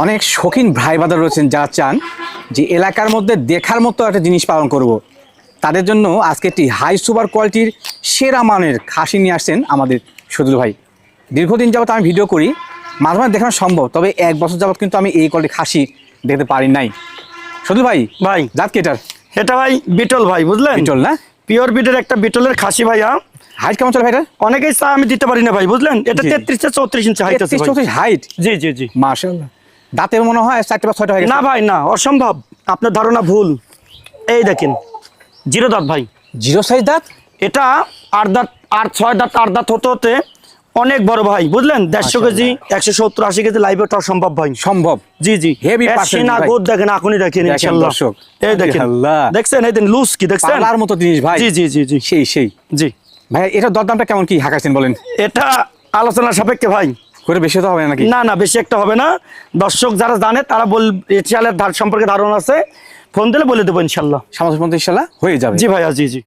অনেক শৌখিন ভাই বাদর রয়েছেন যারা চান যে এলাকার মধ্যে দেখার মতো একটা জিনিস পালন করব। তাদের জন্য আজকে একটি হাই সুপার কোয়ালিটির সেরা মানের খাসি নিয়ে আসছেন আমাদের সজল ভাই। দীর্ঘদিন যাবত আমি ভিডিও করি, মাঝে মাঝে দেখানো সম্ভব, তবে 1 বছর যাবত কিন্তু আমি এই কোয়ালিটির খাসি দেখতে পারি নাই। সজল ভাই, ভাই জাত কি এটার? এটা ভাই বিটল ভাই, বুঝলেন? বিটল না? পিওর বিটের একটা বিটলের খাসি ভাইয়া। হাইট কেমন চলে ভাই এটা? অনেকেই চা আমি দিতে পারি না ভাই, বুঝলেন? এটা জি। 33 থেকে 34 ইঞ্চি হাইট আছে ভাই। 34 হাইট? জি জি জি। মাশাআল্লাহ। দাঁতের মনে হয় 4টা বা 6টা হয়ে গেছে। না ভাই না, অসম্ভব, আপনার ধারণা ভুল। এই দেখেন, 0 দাঁত ভাই। 0 সাইজ দাঁত? এটা 8 দাঁত, 6 দাঁত, 8 দাঁত হতে হতে অনেক বড় ভাই, বুঝলেন? 150 কেজি, 170-80 কেজি লাইভে ওঠা সম্ভব ভাই। সম্ভব। জি জি। হেভি এর পার্সেন্ট সিনা ভাই। গোদ দেখেন, এখনই দেখেন ইনশাআল্লাহ। দর্শক, এই দেখেন, আল্লাহ। দেখছেন? এই দেন লুজ কি দেখছেন? পালার মতো জিনিস ভাই। জি জি জি জি সেই জি। ভাই, এটা দরদামটা কেমন কি হাঁকাচ্ছেন বলেন? এটা আলোচনার সাপেক্ষে ভাই। করে বেশি তো হবে না নাকি? না না, বেশি একটা হবে না। দর্শক যারা জানে তারা চালের ধার সম্পর্কে ধারণা আছে, ফোন দিলে বলে দেবো ইনশাল্লাহ। সামাজিক মধ্যে ইনশাআল্লাহ হয়ে যাবে। জি ভাইয়া, জি জি।